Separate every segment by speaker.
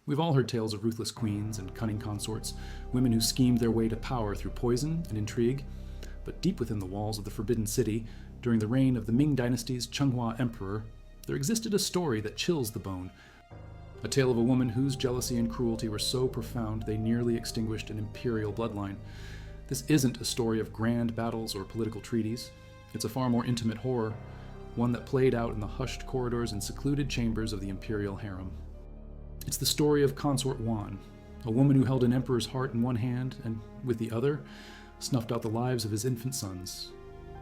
Speaker 1: We've all heard tales of ruthless queens and cunning consorts, women who schemed their way to power through poison and intrigue. But deep within the walls of the Forbidden City, during the reign of the Ming Dynasty's Chenghua Emperor, there existed a story that chills the bone. A tale of a woman whose jealousy and cruelty were so profound they nearly extinguished an imperial bloodline. This isn't a story of grand battles or political treaties. It's a far more intimate horror, one that played out in the hushed corridors and secluded chambers of the imperial harem. It's the story of Consort Wan, a woman who held an emperor's heart in one hand and, with the other, snuffed out the lives of his infant sons.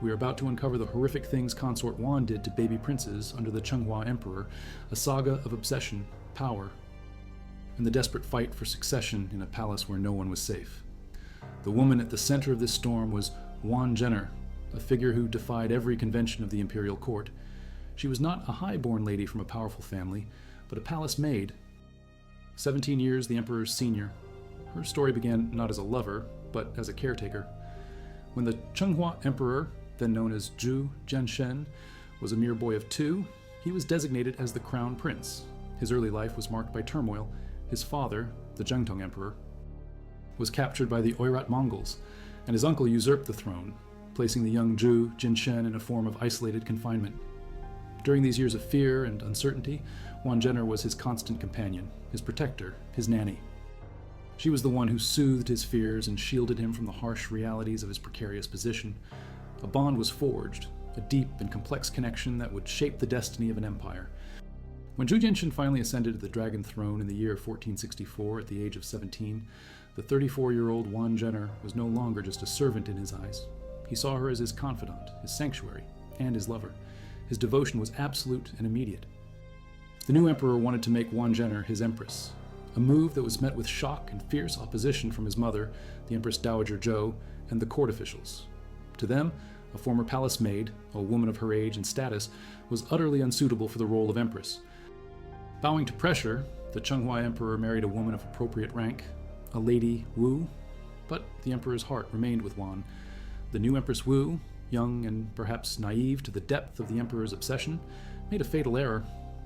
Speaker 1: We are about to uncover the horrific things Consort Wan did to baby princes under the Chenghua Emperor, a saga of obsession, power, and the desperate fight for succession in a palace where no one was safe. The woman at the center of this storm was Wan Zhen'er, a figure who defied every convention of the imperial court. She was not a high-born lady from a powerful family, but a palace maid. 17 years the emperor's senior, her story began not as a lover, but as a caretaker. When the Chenghua Emperor, then known as Zhu Jianshen, was a mere boy of 2, he was designated as the crown prince. His early life was marked by turmoil. His father, the Zhengtong Emperor, was captured by the Oirat Mongols, and his uncle usurped the throne, placing the young Zhu Jinshen in a form of isolated confinement. During these years of fear and uncertainty, Wan Zhen'er was his constant companion, his protector, his nanny. She was the one who soothed his fears and shielded him from the harsh realities of his precarious position. A bond was forged, a deep and complex connection that would shape the destiny of an empire. When Zhu Jinshen finally ascended to the dragon throne in the year 1464 at the age of 17, the 34-year-old Wan Zhen'er was no longer just a servant in his eyes. He saw her as his confidant, his sanctuary, and his lover. His devotion was absolute and immediate. The new emperor wanted to make Wan Zhen'er his empress, a move that was met with shock and fierce opposition from his mother, the Empress Dowager Zhou, and the court officials. To them, a former palace maid, a woman of her age and status, was utterly unsuitable for the role of empress. Bowing to pressure, the Chenghua Emperor married a woman of appropriate rank, a Lady Wu, but the emperor's heart remained with Wan. The new Empress Wu, young and perhaps naive to the depth of the emperor's obsession, made a fatal error.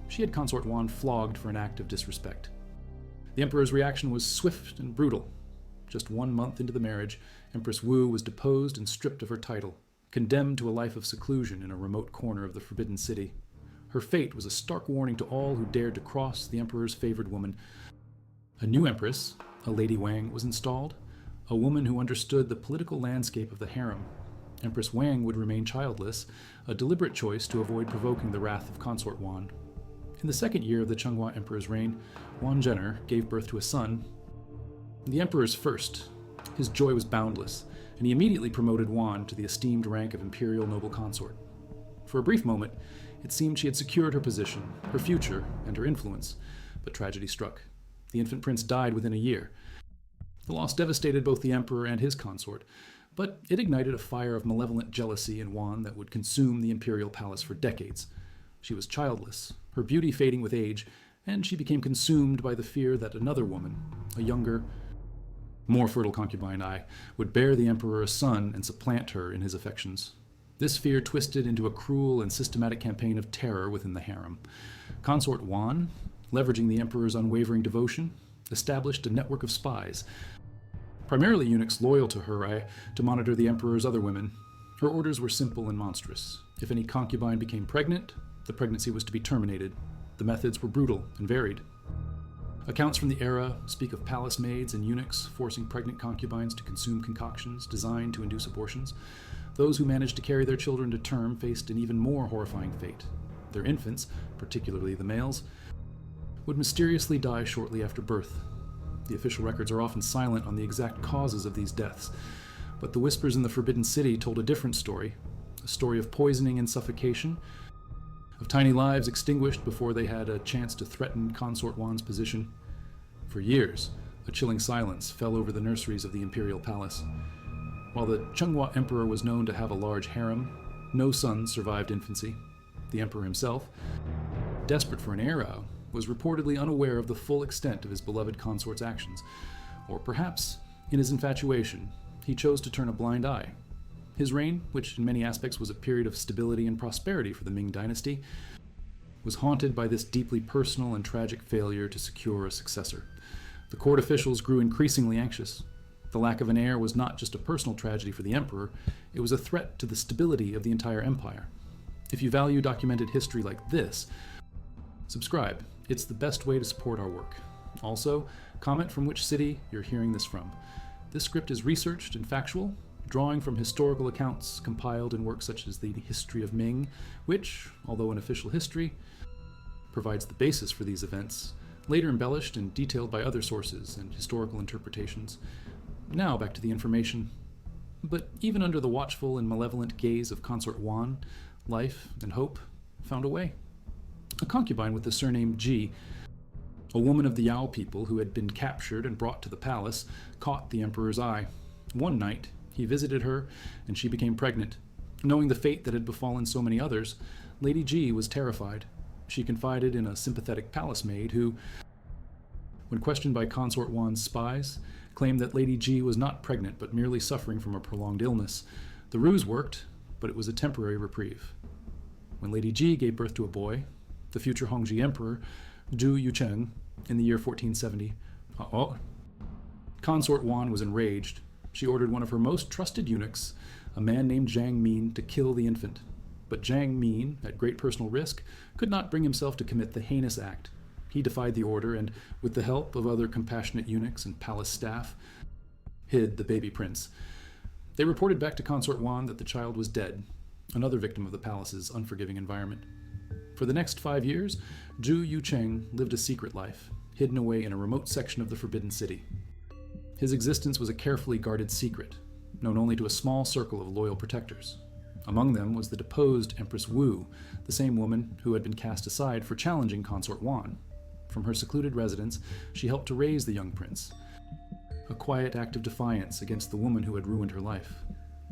Speaker 1: She had Consort Wan flogged for an act of disrespect. The emperor's reaction was swift and brutal. Just 1 month into the marriage, Empress Wu was deposed and stripped of her title, condemned to a life of seclusion in a remote corner of the Forbidden City. Her fate was a stark warning to all who dared to cross the emperor's favored woman. A new empress, a Lady Wang, was installed, a woman who understood the political landscape of the harem. Empress Wang would remain childless, a deliberate choice to avoid provoking the wrath of Consort Wan. In the second year of the Chenghua Emperor's reign, Wan Zhen'er gave birth to a son, the emperor's first. His joy was boundless, and he immediately promoted Wan to the esteemed rank of imperial noble consort. For a brief moment, it seemed she had secured her position, her future, and her influence, but tragedy struck. The infant prince died within a year. The loss devastated both the emperor and his consort, but it ignited a fire of malevolent jealousy in Wan that would consume the imperial palace for decades. She was childless, her beauty fading with age, and she became consumed by the fear that another woman, a younger, more fertile concubine, would bear the emperor a son and supplant her in his affections. This fear twisted into a cruel and systematic campaign of terror within the harem. Consort Wan, leveraging the emperor's unwavering devotion, established a network of spies, primarily eunuchs loyal to her, to monitor the emperor's other women. Her orders were simple and monstrous. If any concubine became pregnant, the pregnancy was to be terminated. The methods were brutal and varied. Accounts from the era speak of palace maids and eunuchs forcing pregnant concubines to consume concoctions designed to induce abortions. Those who managed to carry their children to term faced an even more horrifying fate. Their infants, particularly the males, would mysteriously die shortly after birth. The official records are often silent on the exact causes of these deaths, but the whispers in the Forbidden City told a different story, a story of poisoning and suffocation, of tiny lives extinguished before they had a chance to threaten Consort Wan's position. For years, a chilling silence fell over the nurseries of the imperial palace. While the Chenghua Emperor was known to have a large harem, no sons survived infancy. The emperor himself, desperate for an heir, was reportedly unaware of the full extent of his beloved consort's actions, or perhaps, in his infatuation, he chose to turn a blind eye. His reign, which in many aspects was a period of stability and prosperity for the Ming Dynasty, was haunted by this deeply personal and tragic failure to secure a successor. The court officials grew increasingly anxious. The lack of an heir was not just a personal tragedy for the emperor, it was a threat to the stability of the entire empire. If you value documented history like this, subscribe. It's the best way to support our work. Also, comment from which city you're hearing this from. This script is researched and factual, drawing from historical accounts compiled in works such as the History of Ming, which, although an official history, provides the basis for these events, later embellished and detailed by other sources and historical interpretations. Now back to the information. But even under the watchful and malevolent gaze of Consort Wan, life and hope found a way. A concubine with the surname Ji, a woman of the Yao people who had been captured and brought to the palace, caught the emperor's eye. One night, he visited her, and she became pregnant. Knowing the fate that had befallen so many others, Lady Ji was terrified. She confided in a sympathetic palace maid who, when questioned by Consort Wan's spies, claimed that Lady Ji was not pregnant but merely suffering from a prolonged illness. The ruse worked, but it was a temporary reprieve. When Lady Ji gave birth to a boy, the future Hongji Emperor, Zhu Yucheng, in the year 1470, Consort Wan was enraged. She ordered one of her most trusted eunuchs, a man named Zhang Min, to kill the infant. But Zhang Min, at great personal risk, could not bring himself to commit the heinous act. He defied the order and, with the help of other compassionate eunuchs and palace staff, hid the baby prince. They reported back to Consort Wan that the child was dead, another victim of the palace's unforgiving environment. For the next 5 years, Zhu Yucheng lived a secret life, hidden away in a remote section of the Forbidden City. His existence was a carefully guarded secret, known only to a small circle of loyal protectors. Among them was the deposed Empress Wu, the same woman who had been cast aside for challenging Consort Wan. From her secluded residence, she helped to raise the young prince, a quiet act of defiance against the woman who had ruined her life.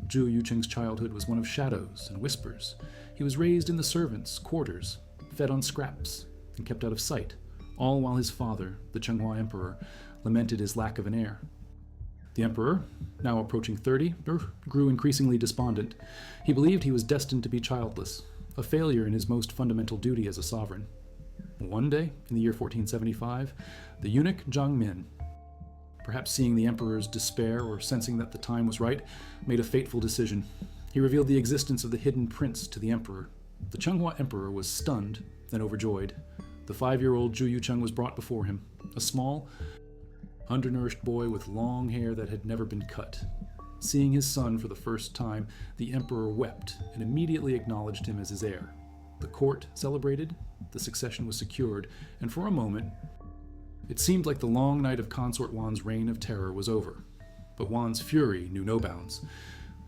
Speaker 1: Zhu Yucheng's childhood was one of shadows and whispers. He was raised in the servants' quarters, fed on scraps, and kept out of sight, all while his father, the Chenghua Emperor, lamented his lack of an heir. The emperor, now approaching 30, grew increasingly despondent. He believed he was destined to be childless, a failure in his most fundamental duty as a sovereign. One day, in the year 1475, the eunuch Zhang Min, perhaps seeing the emperor's despair or sensing that the time was right, made a fateful decision. He revealed the existence of the hidden prince to the emperor. The Chenghua Emperor was stunned, then overjoyed. The 5-year-old Zhu Yucheng was brought before him, a small, undernourished boy with long hair that had never been cut. Seeing his son for the first time, the emperor wept and immediately acknowledged him as his heir. The court celebrated, the succession was secured, and for a moment, it seemed like the long night of Consort Wan's reign of terror was over. But Wan's fury knew no bounds.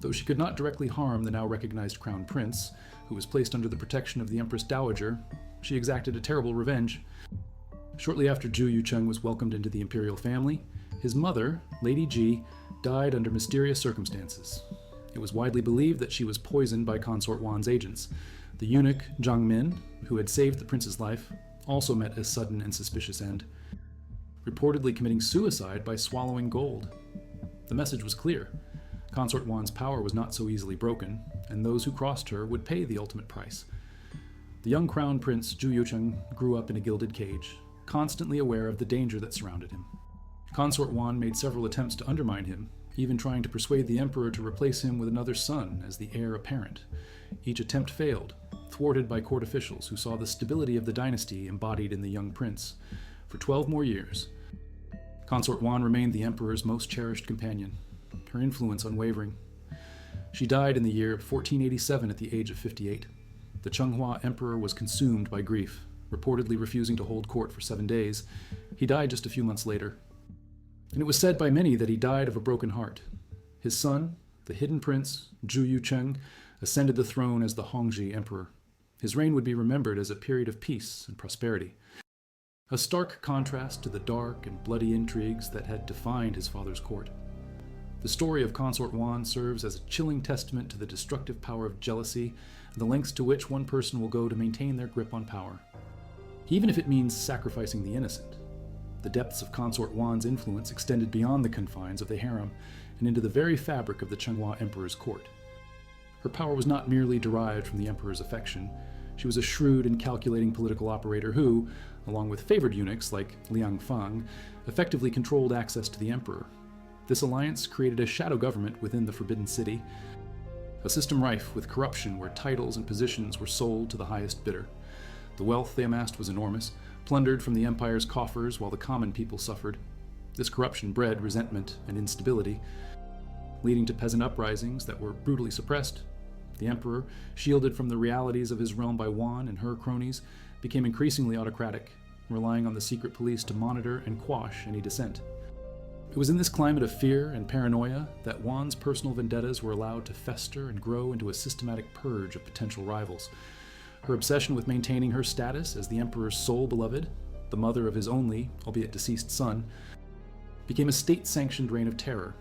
Speaker 1: Though she could not directly harm the now recognized crown prince, who was placed under the protection of the Empress Dowager, she exacted a terrible revenge. Shortly after Zhu Yucheng was welcomed into the imperial family, his mother, Lady Ji, died under mysterious circumstances. It was widely believed that she was poisoned by Consort Wan's agents. The eunuch, Zhang Min, who had saved the prince's life, also met a sudden and suspicious end, reportedly committing suicide by swallowing gold. The message was clear. Consort Wan's power was not so easily broken, and those who crossed her would pay the ultimate price. The young crown prince, Zhu Yucheng, grew up in a gilded cage, constantly aware of the danger that surrounded him. Consort Wan made several attempts to undermine him, even trying to persuade the emperor to replace him with another son as the heir apparent. Each attempt failed, thwarted by court officials who saw the stability of the dynasty embodied in the young prince. For 12 more years, Consort Wan remained the emperor's most cherished companion, her influence unwavering. She died in the year 1487 at the age of 58. The Chenghua Emperor was consumed by grief, reportedly refusing to hold court for 7 days. He died just a few months later. And it was said by many that he died of a broken heart. His son, the hidden prince, Zhu Yucheng, ascended the throne as the Hongji Emperor. His reign would be remembered as a period of peace and prosperity, a stark contrast to the dark and bloody intrigues that had defined his father's court. The story of Consort Wan serves as a chilling testament to the destructive power of jealousy and the lengths to which one person will go to maintain their grip on power, even if it means sacrificing the innocent. The depths of Consort Wan's influence extended beyond the confines of the harem and into the very fabric of the Chenghua Emperor's court. Her power was not merely derived from the emperor's affection. She was a shrewd and calculating political operator who, along with favored eunuchs like Liang Fang, effectively controlled access to the emperor. This alliance created a shadow government within the Forbidden City, a system rife with corruption where titles and positions were sold to the highest bidder. The wealth they amassed was enormous, plundered from the empire's coffers while the common people suffered. This corruption bred resentment and instability, leading to peasant uprisings that were brutally suppressed. The emperor, shielded from the realities of his realm by Wan and her cronies, became increasingly autocratic, relying on the secret police to monitor and quash any dissent. It was in this climate of fear and paranoia that Wan's personal vendettas were allowed to fester and grow into a systematic purge of potential rivals. Her obsession with maintaining her status as the emperor's sole beloved, the mother of his only, albeit deceased son, became a state-sanctioned reign of terror.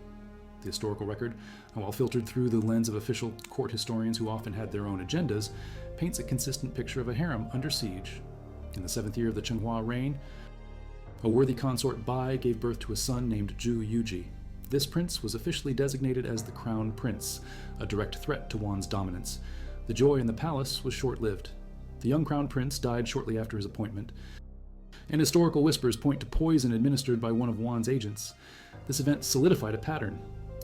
Speaker 1: The historical record, while filtered through the lens of official court historians who often had their own agendas, paints a consistent picture of a harem under siege. In the 7th year of the Chenghua reign, a worthy consort Bai gave birth to a son named Zhu Yuji. This prince was officially designated as the Crown Prince, a direct threat to Wan's dominance. The joy in the palace was short-lived. The young Crown Prince died shortly after his appointment, and historical whispers point to poison administered by one of Wan's agents. This event solidified a pattern.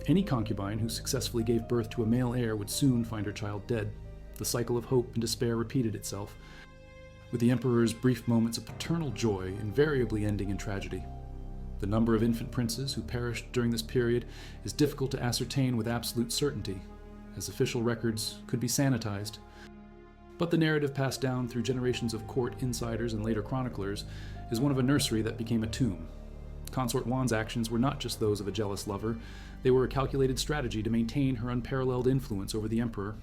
Speaker 1: Any concubine who successfully gave birth to a male heir would soon find her child dead. The cycle of hope and despair repeated itself, with the emperor's brief moments of paternal joy invariably ending in tragedy. The number of infant princes who perished during this period is difficult to ascertain with absolute certainty, as official records could be sanitized. But the narrative passed down through generations of court insiders and later chroniclers is one of a nursery that became a tomb. Consort Wan's actions were not just those of a jealous lover, they were a calculated strategy to maintain her unparalleled influence over the emperor.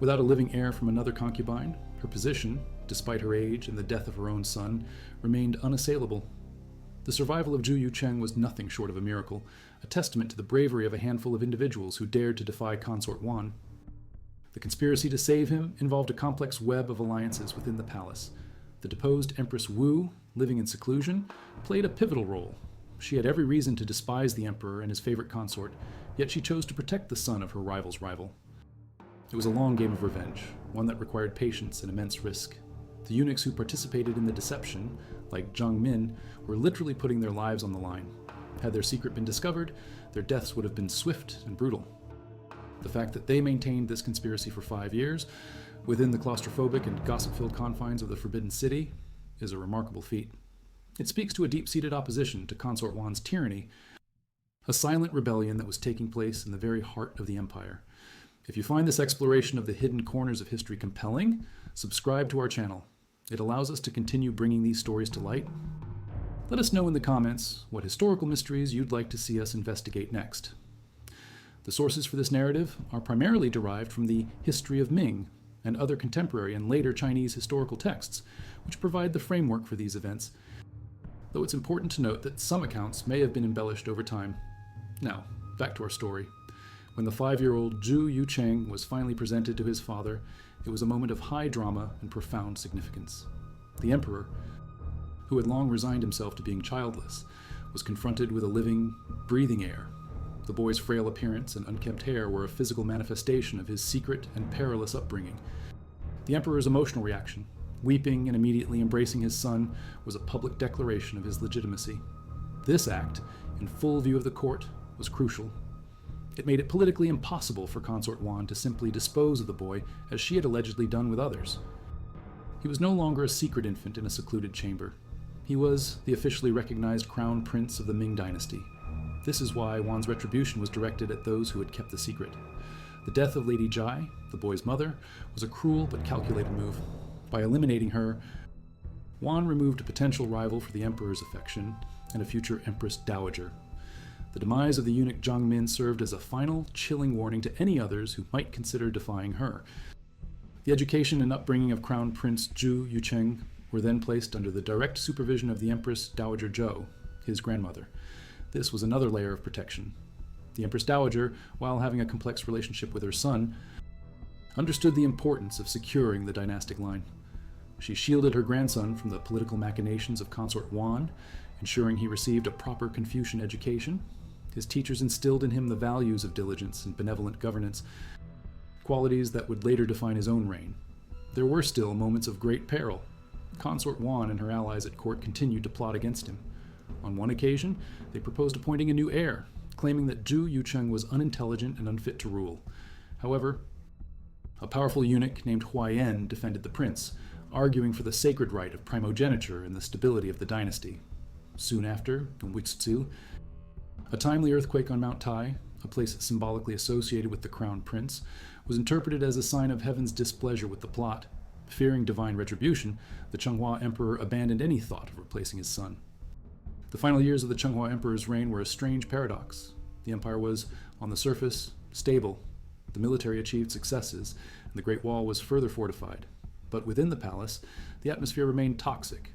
Speaker 1: Without a living heir from another concubine, her position, despite her age and the death of her own son, remained unassailable. The survival of Zhu Yucheng was nothing short of a miracle, a testament to the bravery of a handful of individuals who dared to defy Consort Wan. The conspiracy to save him involved a complex web of alliances within the palace. The deposed Empress Wu, living in seclusion, played a pivotal role. She had every reason to despise the emperor and his favorite consort, yet she chose to protect the son of her rival's rival. It was a long game of revenge, one that required patience and immense risk. The eunuchs who participated in the deception, like Zhang Min, were literally putting their lives on the line. Had their secret been discovered, their deaths would have been swift and brutal. The fact that they maintained this conspiracy for 5 years, within the claustrophobic and gossip-filled confines of the Forbidden City, is a remarkable feat. It speaks to a deep-seated opposition to Consort Wan's tyranny, a silent rebellion that was taking place in the very heart of the empire. If you find this exploration of the hidden corners of history compelling, subscribe to our channel. It allows us to continue bringing these stories to light. Let us know in the comments what historical mysteries you'd like to see us investigate next. The sources for this narrative are primarily derived from the History of Ming and other contemporary and later Chinese historical texts, which provide the framework for these events, though it's important to note that some accounts may have been embellished over time. Now, back to our story. When the 5-year-old Zhu Yucheng was finally presented to his father, it was a moment of high drama and profound significance. The emperor, who had long resigned himself to being childless, was confronted with a living, breathing heir. The boy's frail appearance and unkempt hair were a physical manifestation of his secret and perilous upbringing. The emperor's emotional reaction, weeping and immediately embracing his son, was a public declaration of his legitimacy. This act, in full view of the court, was crucial. It made it politically impossible for Consort Wan to simply dispose of the boy as she had allegedly done with others. He was no longer a secret infant in a secluded chamber. He was the officially recognized crown prince of the Ming Dynasty. This is why Wan's retribution was directed at those who had kept the secret. The death of Lady Jai, the boy's mother, was a cruel but calculated move. By eliminating her, Wan removed a potential rival for the emperor's affection and a future empress dowager. The demise of the eunuch Zhang Min served as a final, chilling warning to any others who might consider defying her. The education and upbringing of Crown Prince Zhu Yucheng were then placed under the direct supervision of the Empress Dowager Zhou, his grandmother. This was another layer of protection. The Empress Dowager, while having a complex relationship with her son, understood the importance of securing the dynastic line. She shielded her grandson from the political machinations of Consort Wan, ensuring he received a proper Confucian education. His teachers instilled in him the values of diligence and benevolent governance, qualities that would later define his own reign. there were still moments of great peril. Consort Wan and her allies at court continued to plot against him. On one occasion, they proposed appointing a new heir, claiming that Zhu Yucheng was unintelligent and unfit to rule. However, a powerful eunuch named Huaiyan defended the prince, arguing for the sacred right of primogeniture and the stability of the dynasty. Soon after, in Wixzu, a timely earthquake on Mount Tai, a place symbolically associated with the crown prince, was interpreted as a sign of heaven's displeasure with the plot. Fearing divine retribution, the Chenghua Emperor abandoned any thought of replacing his son. The final years of the Chenghua Emperor's reign were a strange paradox. The empire was, on the surface, stable. The military achieved successes, and the Great Wall was further fortified. But within the palace, the atmosphere remained toxic.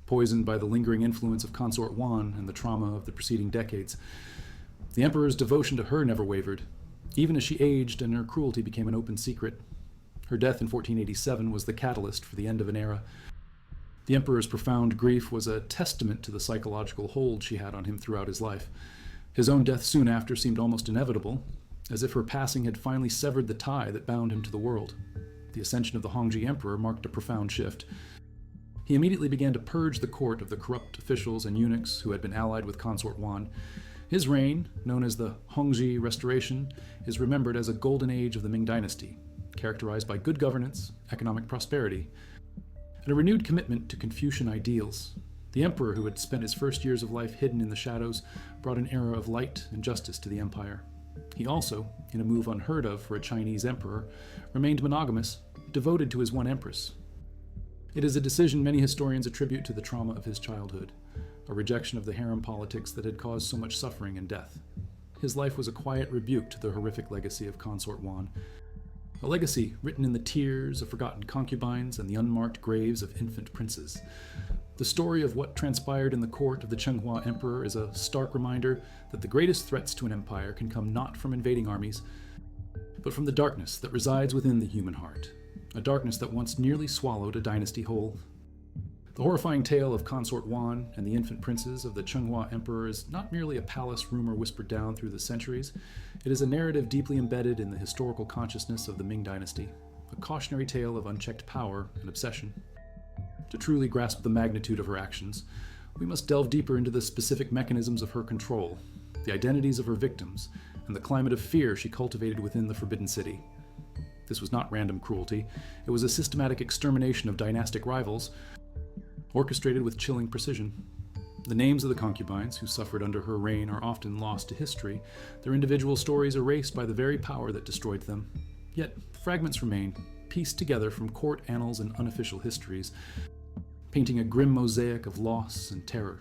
Speaker 1: Poisoned by the lingering influence of Consort Wan and the trauma of the preceding decades, the emperor's devotion to her never wavered, even as she aged and her cruelty became an open secret. Her death in 1487 was the catalyst for the end of an era. The emperor's profound grief was a testament to the psychological hold she had on him throughout his life. His own death soon after seemed almost inevitable, as if her passing had finally severed the tie that bound him to the world. The ascension of the Hongji Emperor marked a profound shift. He immediately began to purge the court of the corrupt officials and eunuchs who had been allied with Consort Wan. His reign, known as the Hongji Restoration, is remembered as a golden age of the Ming Dynasty, characterized by good governance, economic prosperity, and a renewed commitment to Confucian ideals. The emperor, who had spent his first years of life hidden in the shadows, brought an era of light and justice to the empire. He also, in a move unheard of for a Chinese emperor, remained monogamous, devoted to his one empress. It is a decision many historians attribute to the trauma of his childhood, a rejection of the harem politics that had caused so much suffering and death. His life was a quiet rebuke to the horrific legacy of Consort Wan, a legacy written in the tears of forgotten concubines and the unmarked graves of infant princes. The story of what transpired in the court of the Chenghua Emperor is a stark reminder that the greatest threats to an empire can come not from invading armies, but from the darkness that resides within the human heart, a darkness that once nearly swallowed a dynasty whole. The horrifying tale of Consort Wan and the infant princes of the Chenghua Emperor is not merely a palace rumor whispered down through the centuries. It is a narrative deeply embedded in the historical consciousness of the Ming Dynasty, a cautionary tale of unchecked power and obsession. To truly grasp the magnitude of her actions, we must delve deeper into the specific mechanisms of her control, the identities of her victims, and the climate of fear she cultivated within the Forbidden City. This was not random cruelty. It was a systematic extermination of dynastic rivals, orchestrated with chilling precision. The names of the concubines who suffered under her reign are often lost to history, their individual stories erased by the very power that destroyed them. Yet fragments remain, pieced together from court annals and unofficial histories, painting a grim mosaic of loss and terror.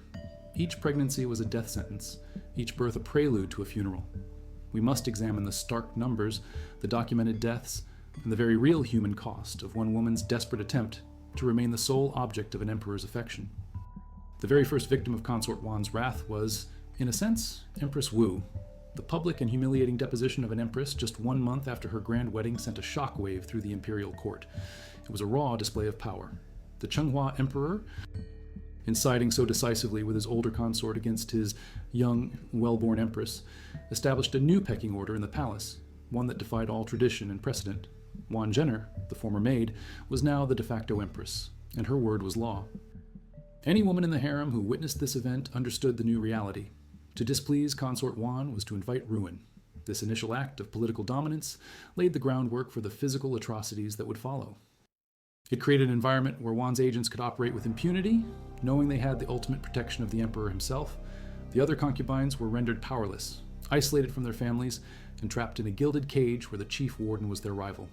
Speaker 1: Each pregnancy was a death sentence, each birth a prelude to a funeral. We must examine the stark numbers, the documented deaths, and the very real human cost of one woman's desperate attempt to remain the sole object of an emperor's affection. The very first victim of Consort Wan's wrath was, in a sense, Empress Wu. The public and humiliating deposition of an empress just 1 month after her grand wedding sent a shockwave through the imperial court. It was a raw display of power. The Chenghua Emperor, in siding so decisively with his older consort against his young, well-born empress, established a new pecking order in the palace, one that defied all tradition and precedent. Wan Zhen'er, the former maid, was now the de facto empress, and her word was law. Any woman in the harem who witnessed this event understood the new reality. To displease Consort Wan was to invite ruin. This initial act of political dominance laid the groundwork for the physical atrocities that would follow. It created an environment where Wan's agents could operate with impunity, knowing they had the ultimate protection of the emperor himself. The other concubines were rendered powerless, isolated from their families, and trapped in a gilded cage where the chief warden was their rival.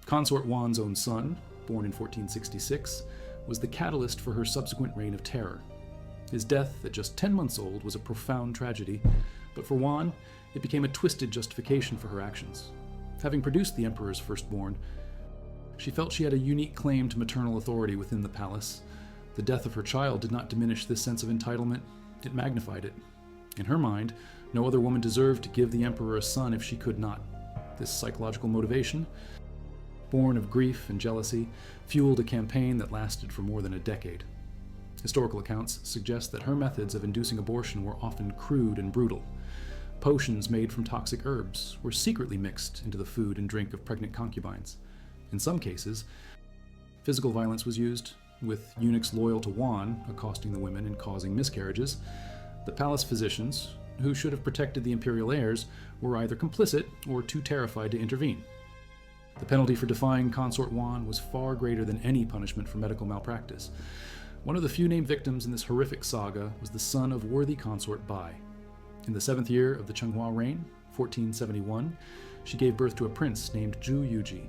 Speaker 1: Consort Wan's own son, born in 1466, was the catalyst for her subsequent reign of terror. His death, at just 10 months old, was a profound tragedy, but for Wan, it became a twisted justification for her actions. Having produced the emperor's firstborn, she felt she had a unique claim to maternal authority within the palace. The death of her child did not diminish this sense of entitlement, it magnified it. In her mind, no other woman deserved to give the emperor a son if she could not. This psychological motivation, born of grief and jealousy, fueled a campaign that lasted for more than a decade. Historical accounts suggest that her methods of inducing abortion were often crude and brutal. Potions made from toxic herbs were secretly mixed into the food and drink of pregnant concubines. In some cases, physical violence was used, with eunuchs loyal to Wan accosting the women and causing miscarriages. The palace physicians, who should have protected the imperial heirs, were either complicit or too terrified to intervene. The penalty for defying Consort Wan was far greater than any punishment for medical malpractice. One of the few named victims in this horrific saga was the son of worthy consort Bai. In the 7th year of the Chenghua reign, 1471, she gave birth to a prince named Zhu Yuji.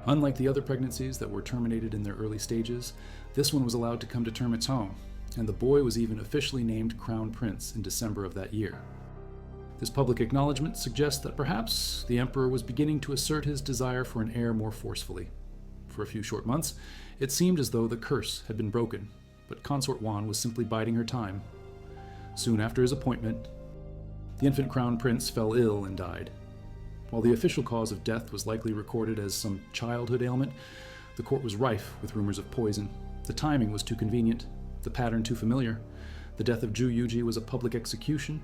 Speaker 1: Unlike the other pregnancies that were terminated in their early stages, this one was allowed to come to term its own, and the boy was even officially named Crown Prince in December of that year. This public acknowledgement suggests that perhaps the emperor was beginning to assert his desire for an heir more forcefully. For a few short months, it seemed as though the curse had been broken, but Consort Wan was simply biding her time. Soon after his appointment, the infant crown prince fell ill and died. While the official cause of death was likely recorded as some childhood ailment, the court was rife with rumors of poison. The timing was too convenient, the pattern too familiar. The death of Zhu Yuji was a public execution,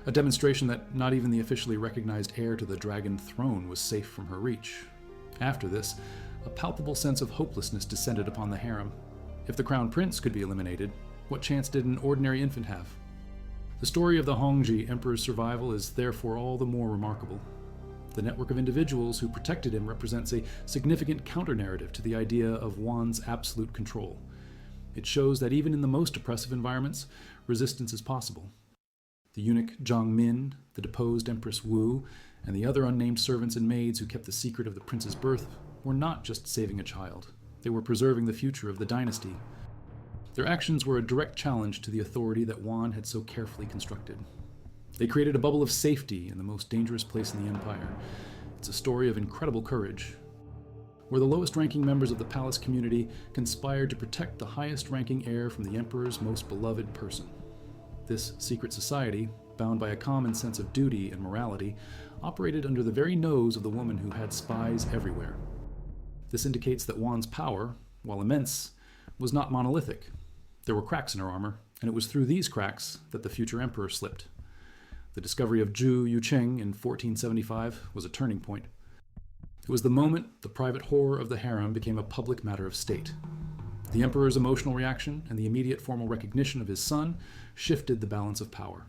Speaker 1: a demonstration that not even the officially recognized heir to the dragon throne was safe from her reach. After this, a palpable sense of hopelessness descended upon the harem. If the crown prince could be eliminated, what chance did an ordinary infant have? The story of the Hongji Emperor's survival is therefore all the more remarkable. The network of individuals who protected him represents a significant counter-narrative to the idea of Wan's absolute control. It shows that even in the most oppressive environments, resistance is possible. The eunuch Zhang Min, the deposed Empress Wu, and the other unnamed servants and maids who kept the secret of the prince's birth were not just saving a child. They were preserving the future of the dynasty. Their actions were a direct challenge to the authority that Wan had so carefully constructed. They created a bubble of safety in the most dangerous place in the empire. It's a story of incredible courage, where the lowest-ranking members of the palace community conspired to protect the highest-ranking heir from the emperor's most beloved person. This secret society, bound by a common sense of duty and morality, operated under the very nose of the woman who had spies everywhere. This indicates that Wan's power, while immense, was not monolithic. There were cracks in her armor, and it was through these cracks that the future emperor slipped. The discovery of Zhu Yucheng in 1475 was a turning point. It was the moment the private horror of the harem became a public matter of state. The emperor's emotional reaction and the immediate formal recognition of his son shifted the balance of power.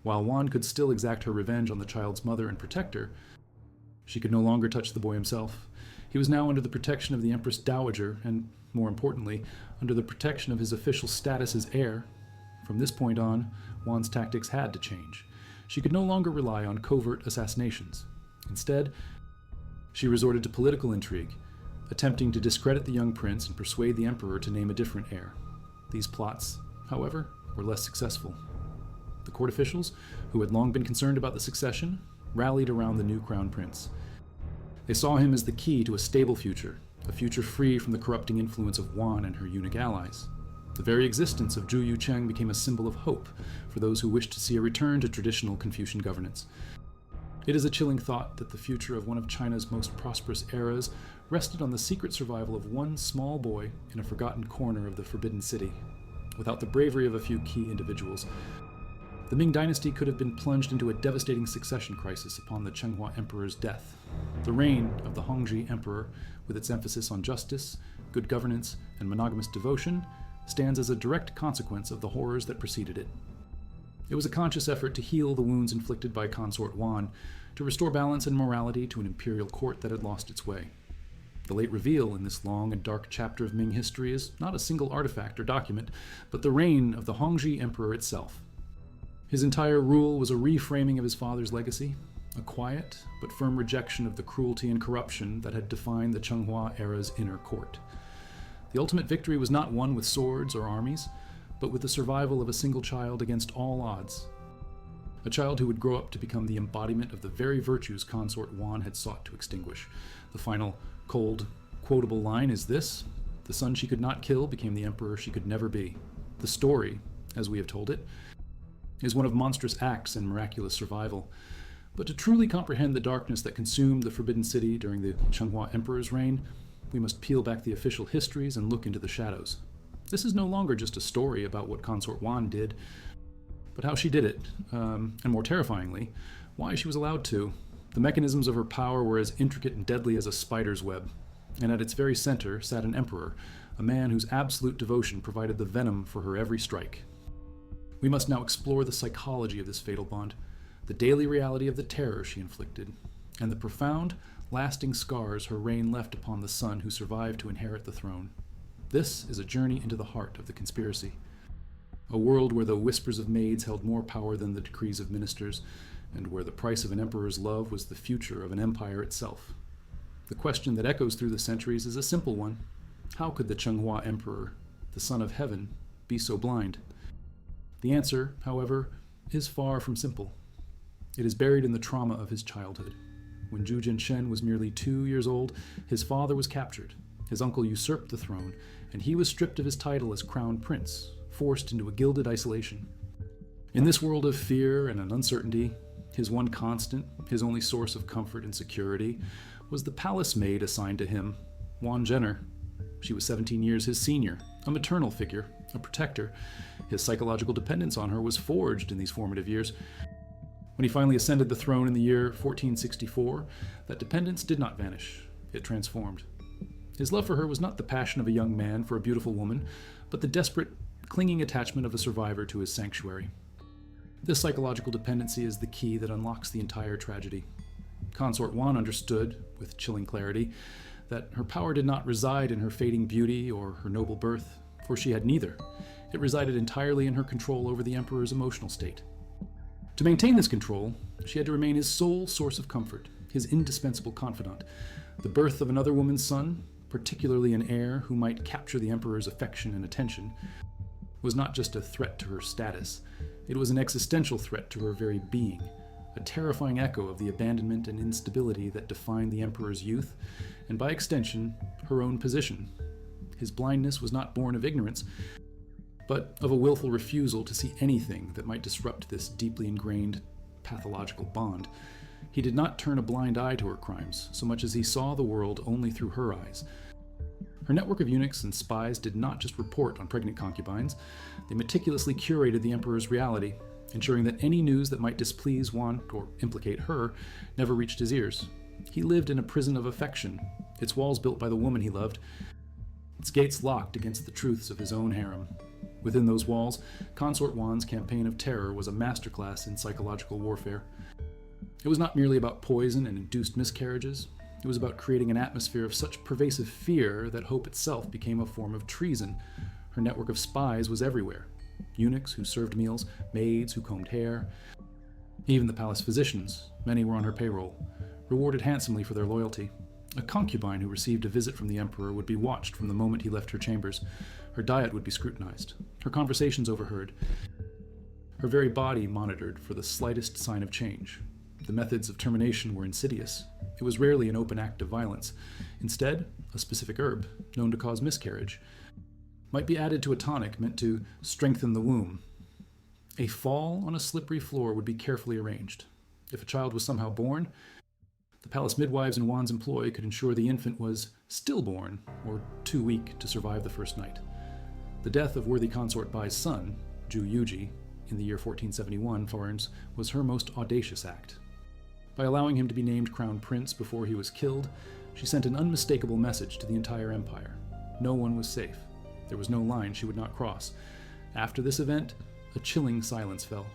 Speaker 1: While Wan could still exact her revenge on the child's mother and protector, she could no longer touch the boy himself. He was now under the protection of the Empress Dowager and, more importantly, under the protection of his official status as heir. From this point on, Wan's tactics had to change. She could no longer rely on covert assassinations. Instead, she resorted to political intrigue, attempting to discredit the young prince and persuade the emperor to name a different heir. These plots, however, were less successful. The court officials, who had long been concerned about the succession, rallied around the new crown prince. They saw him as the key to a stable future, a future free from the corrupting influence of Wan and her eunuch allies. The very existence of Zhu Yucheng became a symbol of hope for those who wished to see a return to traditional Confucian governance. It is a chilling thought that the future of one of China's most prosperous eras rested on the secret survival of one small boy in a forgotten corner of the Forbidden City. Without the bravery of a few key individuals, the Ming Dynasty could have been plunged into a devastating succession crisis upon the Chenghua Emperor's death. The reign of the Hongji Emperor, with its emphasis on justice, good governance, and monogamous devotion, stands as a direct consequence of the horrors that preceded it. It was a conscious effort to heal the wounds inflicted by Consort Wan, to restore balance and morality to an imperial court that had lost its way. The late reveal in this long and dark chapter of Ming history is not a single artifact or document, but the reign of the Hongji Emperor itself. His entire rule was a reframing of his father's legacy, a quiet but firm rejection of the cruelty and corruption that had defined the Chenghua era's inner court. The ultimate victory was not won with swords or armies, but with the survival of a single child against all odds. A child who would grow up to become the embodiment of the very virtues Consort Wan had sought to extinguish. The final, cold, quotable line is this: "The son she could not kill became the emperor she could never be." The story, as we have told it, is one of monstrous acts and miraculous survival. But to truly comprehend the darkness that consumed the Forbidden City during the Chenghua Emperor's reign, we must peel back the official histories and look into the shadows. This is no longer just a story about what Consort Wan did, but how she did it, and more terrifyingly, why she was allowed to. The mechanisms of her power were as intricate and deadly as a spider's web, and at its very center sat an emperor, a man whose absolute devotion provided the venom for her every strike. We must now explore the psychology of this fatal bond, the daily reality of the terror she inflicted, and the profound, lasting scars her reign left upon the son who survived to inherit the throne. This is a journey into the heart of the conspiracy. A world where the whispers of maids held more power than the decrees of ministers, and where the price of an emperor's love was the future of an empire itself. The question that echoes through the centuries is a simple one. How could the Chenghua Emperor, the son of heaven, be so blind? The answer, however, is far from simple. It is buried in the trauma of his childhood. When Zhu Jinshen was merely 2 years old, his father was captured, his uncle usurped the throne, and he was stripped of his title as crown prince, forced into a gilded isolation. In this world of fear and uncertainty, his one constant, his only source of comfort and security, was the palace maid assigned to him, Wan Zhen'er. She was 17 years his senior, a maternal figure, a protector. His psychological dependence on her was forged in these formative years. When he finally ascended the throne in the year 1464, that dependence did not vanish. It transformed. His love for her was not the passion of a young man for a beautiful woman, but the desperate, clinging attachment of a survivor to his sanctuary. This psychological dependency is the key that unlocks the entire tragedy. Consort Wan understood, with chilling clarity, that her power did not reside in her fading beauty or her noble birth, for she had neither. It resided entirely in her control over the emperor's emotional state. To maintain this control, she had to remain his sole source of comfort, his indispensable confidant. The birth of another woman's son, particularly an heir who might capture the emperor's affection and attention, was not just a threat to her status. It was an existential threat to her very being, a terrifying echo of the abandonment and instability that defined the emperor's youth, and by extension, her own position. His blindness was not born of ignorance, but of a willful refusal to see anything that might disrupt this deeply ingrained pathological bond. He did not turn a blind eye to her crimes, so much as he saw the world only through her eyes. Her network of eunuchs and spies did not just report on pregnant concubines, they meticulously curated the emperor's reality, ensuring that any news that might displease Wan or implicate her never reached his ears. He lived in a prison of affection, its walls built by the woman he loved, its gates locked against the truths of his own harem. Within those walls, Consort Wan's campaign of terror was a masterclass in psychological warfare. It was not merely about poison and induced miscarriages. It was about creating an atmosphere of such pervasive fear that hope itself became a form of treason. Her network of spies was everywhere. Eunuchs who served meals, maids who combed hair. Even the palace physicians, many were on her payroll, rewarded handsomely for their loyalty. A concubine who received a visit from the emperor would be watched from the moment he left her chambers. Her diet would be scrutinized, her conversations overheard, her very body monitored for the slightest sign of change. The methods of termination were insidious. It was rarely an open act of violence. Instead, a specific herb, known to cause miscarriage, might be added to a tonic meant to strengthen the womb. A fall on a slippery floor would be carefully arranged. If a child was somehow born, the palace midwives in Wan's employ could ensure the infant was stillborn or too weak to survive the first night. The death of worthy consort Bai's son, Zhu Yuji, in the year 1471 foreigners, was her most audacious act. By allowing him to be named crown prince before he was killed, she sent an unmistakable message to the entire empire. No one was safe. There was no line she would not cross. After this event, a chilling silence fell.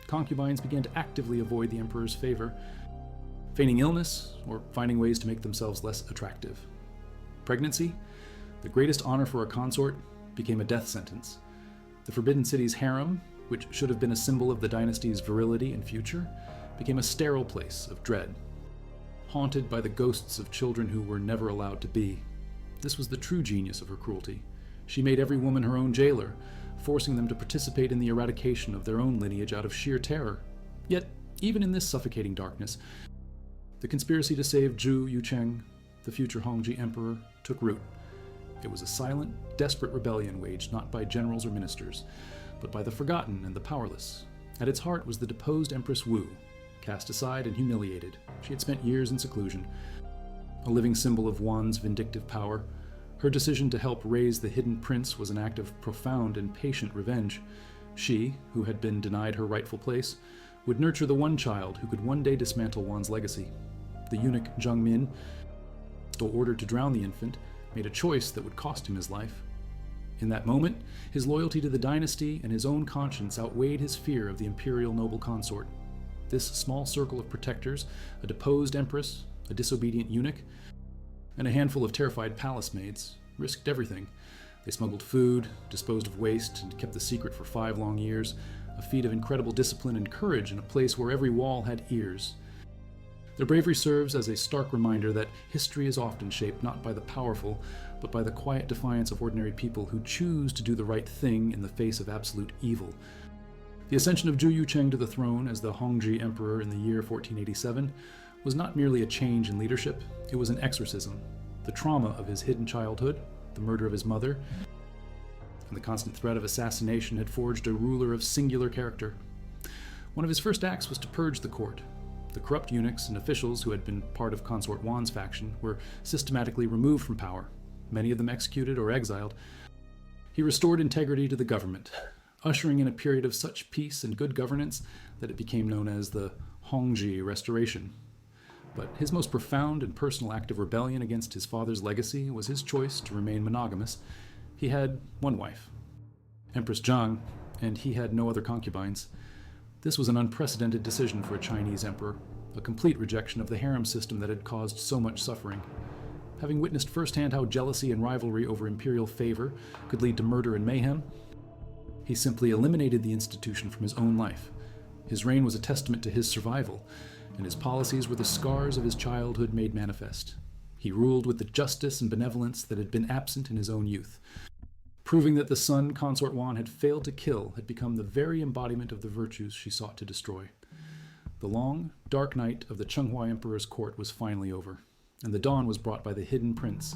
Speaker 1: Concubines began to actively avoid the emperor's favor, feigning illness or finding ways to make themselves less attractive. Pregnancy, the greatest honor for a consort, became a death sentence. The Forbidden City's harem, which should have been a symbol of the dynasty's virility and future, became a sterile place of dread, haunted by the ghosts of children who were never allowed to be. This was the true genius of her cruelty. She made every woman her own jailer, forcing them to participate in the eradication of their own lineage out of sheer terror. Yet, even in this suffocating darkness, the conspiracy to save Zhu Yucheng, the future Hongji emperor, took root. It was a silent, desperate rebellion waged not by generals or ministers, but by the forgotten and the powerless. At its heart was the deposed Empress Wu. Cast aside and humiliated, she had spent years in seclusion. A living symbol of Wan's vindictive power, her decision to help raise the hidden prince was an act of profound and patient revenge. She, who had been denied her rightful place, would nurture the one child who could one day dismantle Wan's legacy. The eunuch Zhang Min, though ordered to drown the infant, made a choice that would cost him his life. In that moment, his loyalty to the dynasty and his own conscience outweighed his fear of the imperial noble consort. This small circle of protectors, a deposed empress, a disobedient eunuch, and a handful of terrified palace maids, risked everything. They smuggled food, disposed of waste, and kept the secret for 5 long years, a feat of incredible discipline and courage in a place where every wall had ears. Their bravery serves as a stark reminder that history is often shaped not by the powerful, but by the quiet defiance of ordinary people who choose to do the right thing in the face of absolute evil. The ascension of Zhu Yucheng to the throne as the Hongzhi Emperor in the year 1487 was not merely a change in leadership, it was an exorcism. The trauma of his hidden childhood, the murder of his mother, and the constant threat of assassination had forged a ruler of singular character. One of his first acts was to purge the court. The corrupt eunuchs and officials who had been part of Consort Wan's faction were systematically removed from power, many of them executed or exiled. He restored integrity to the government, ushering in a period of such peace and good governance that it became known as the Hongzhi Restoration. But his most profound and personal act of rebellion against his father's legacy was his choice to remain monogamous. He had one wife, Empress Zhang, and he had no other concubines. This was an unprecedented decision for a Chinese emperor, a complete rejection of the harem system that had caused so much suffering. Having witnessed firsthand how jealousy and rivalry over imperial favor could lead to murder and mayhem, he simply eliminated the institution from his own life. His reign was a testament to his survival, and his policies were the scars of his childhood made manifest. He ruled with the justice and benevolence that had been absent in his own youth. Proving that the son Consort Wan had failed to kill had become the very embodiment of the virtues she sought to destroy. The long, dark night of the Chenghua Emperor's court was finally over, and the dawn was brought by the hidden prince,